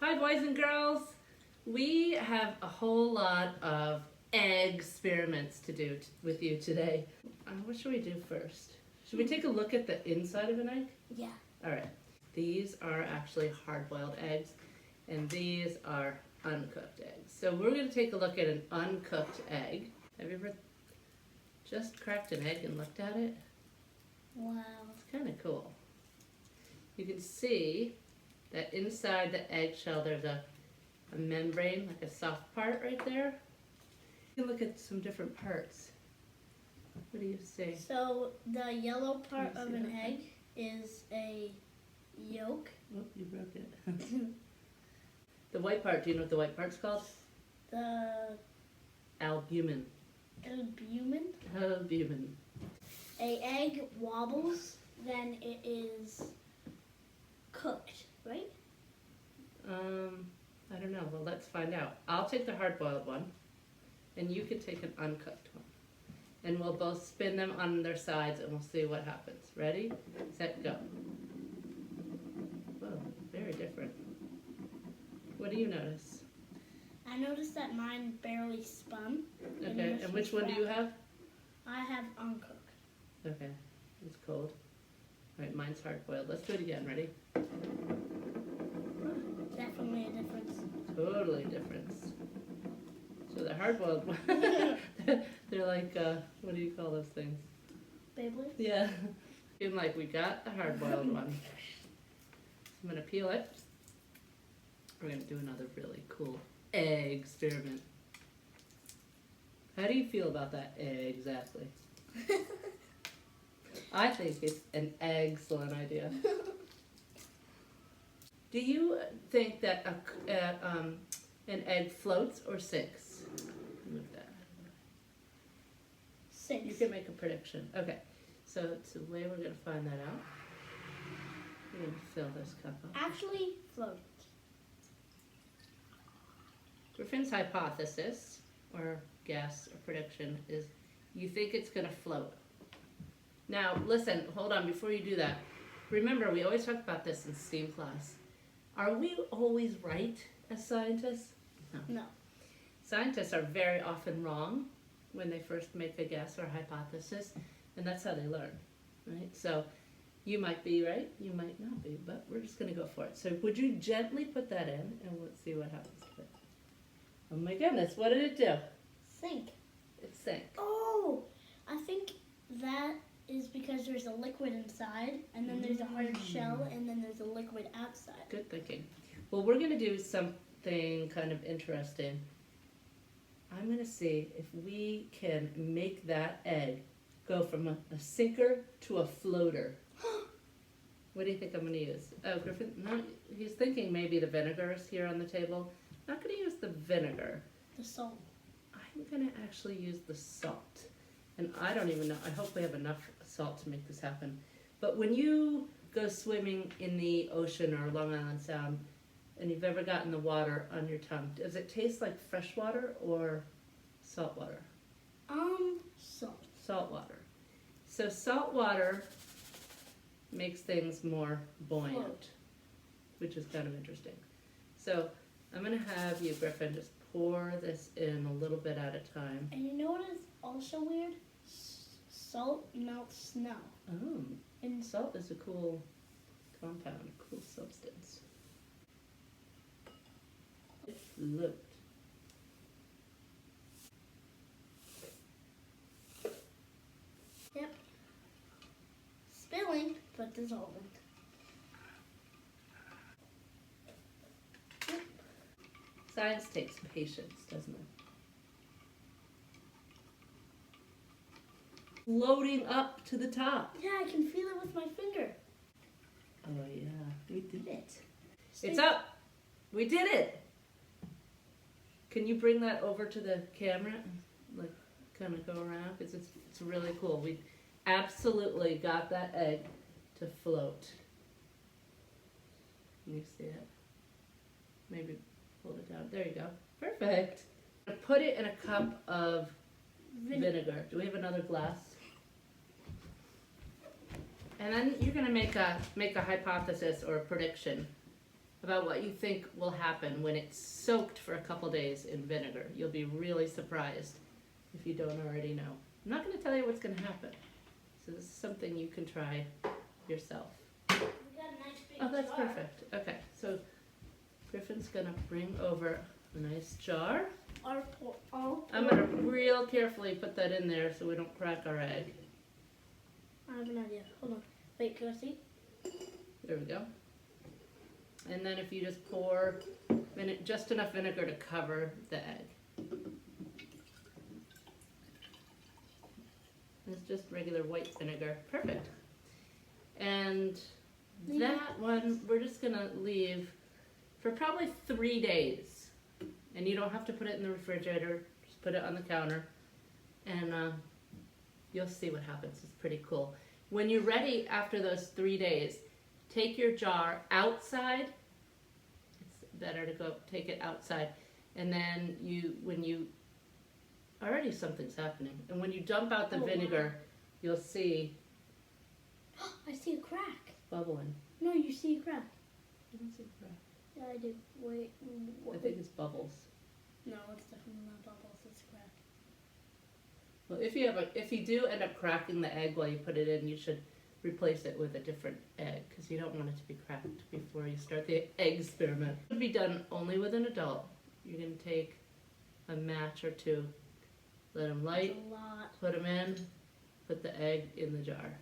Hi boys and girls. We have a whole lot of egg experiments to do with you today. What should we do first? Should we take a look at the inside of an egg? Yeah. Alright. These are actually hard-boiled eggs and these are uncooked eggs. So we're going to take a look at an uncooked egg. Have you ever just cracked an egg and looked at it? Wow. It's kind of cool. You can see that inside the eggshell there's a membrane, like a soft part right there. You can look at some different parts. What do you see? So the yellow part Can you of see an that? egg is a yolk. Oh, you broke it. The white part, do you know what the white part's called? The Albumin. albumin. Albumin. A egg wobbles, then it is cooked, right? I don't know. Well, let's find out. I'll take the hard-boiled one, and you can take an uncooked one. And we'll both spin them on their sides, and we'll see what happens. Ready? Set, go. Whoa, very different. What do you notice? I noticed that mine barely spun. Okay, yours and which was one do you wrapped. have? I have uncooked. Okay, it's cold. All right, mine's hard-boiled. Let's do it again. Ready? Definitely a difference. Totally difference. So the hard-boiled one, they're like, what do you call those things? Beyblade? Yeah. Feeling like we got the hard-boiled one. I'm gonna peel it. We're gonna do another really cool egg experiment. How do you feel about that egg exactly? I think it's an excellent idea. Do you think that an egg floats or sinks? Move that. You 6. can make a prediction. Okay, so it's the way we're going to find that out. We're going to fill this cup up. Actually float. Griffin's hypothesis, or guess, or prediction, is you think it's going to float. Now, listen, hold on, before you do that. Remember, we always talk about this in STEAM class. Are we always right as scientists? No. Scientists are very often wrong when they first make a guess or hypothesis, and that's how they learn, right? So you might be right, you might not be, but we're just going to go for it. So would you gently put that in, and let's see what happens to it. Oh my goodness, what did it do? Sink. It sank. Oh, I think that is because there's a liquid inside, and then there's a hard shell, and then there's a liquid outside. Good thinking. Well, we're going to do something kind of interesting. I'm going to see if we can make that egg go from a sinker to a floater. What do you think I'm going to use? Oh, Griffin, no, he's thinking maybe the vinegar is here on the table. Not going to use the vinegar. The salt. I'm going to actually use the salt. And I don't even know, I hope we have enough salt to make this happen. But when you go swimming in the ocean or Long Island Sound, and you've ever gotten the water on your tongue, does it taste like fresh water or salt water? Salt. Salt water. So salt water makes things more buoyant, Float. which is kind of interesting. So I'm going to have you, Griffin, just pour this in a little bit at a time. And you know what is also weird? Salt melts snow. Oh, And salt is a cool compound, a cool substance. It float. yep. Spilling, but dissolving. Science takes patience, doesn't it? Floating up to the top. Yeah, I can feel it with my finger. Oh yeah, we did it. Stay- It's up. We did it. Can you bring that over to the camera? Like, kind of go around? Because it's really cool. We absolutely got that egg to float. Can you see it? Maybe hold it down. There you go. Perfect. Put it in a cup of vinegar. Do we have another glass? And then you're going to make a hypothesis or a prediction. about what you think will happen when it's soaked for a couple days in vinegar. You'll be really surprised if you don't already know. I'm not going to tell you what's going to happen. So this is something you can try yourself. We got a nice big Oh, that's jar. perfect. Okay, so Griffin's going to bring over a nice jar. I'm going to real carefully put that in there so we don't crack our egg. I have an idea. Hold on. Wait, can I see? There we go. And then if you just pour just enough vinegar to cover the egg. It's just regular white vinegar. Perfect. And that one we're just going to leave for probably 3 days. And you don't have to put it in the refrigerator. Just put it on the counter. And you'll see what happens. It's pretty cool. When you're ready after those 3 days, take your jar outside. It's better to go take it outside. And then already something's happening. And when you dump out the vinegar, you'll see I see a crack. bubbling. No, you see a crack. I don't see a crack. Yeah, I do. Wait. I think it's bubbles. No, it's definitely not bubbles. It's a crack. Well, if you do end up cracking the egg while you put it in, you should replace it with a different egg because you don't want it to be cracked before you start the egg experiment. It would be done only with an adult. You're going to take a match or two, let them light, That's a lot. put them in, put the egg in the jar.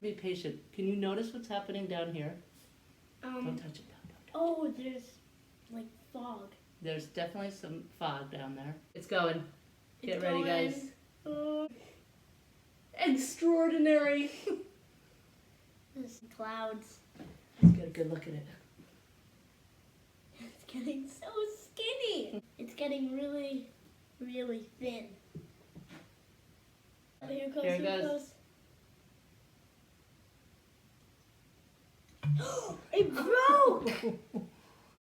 Be patient. Can you notice what's happening down here? Don't touch it. Oh, there's like fog. There's definitely some fog down there. It's going. Get It's ready, going. guys. Extraordinary. There's clouds. Let's get a good look at it. It's getting so skinny. It's getting really, really thin. Oh, here it goes. Here it goes. It broke!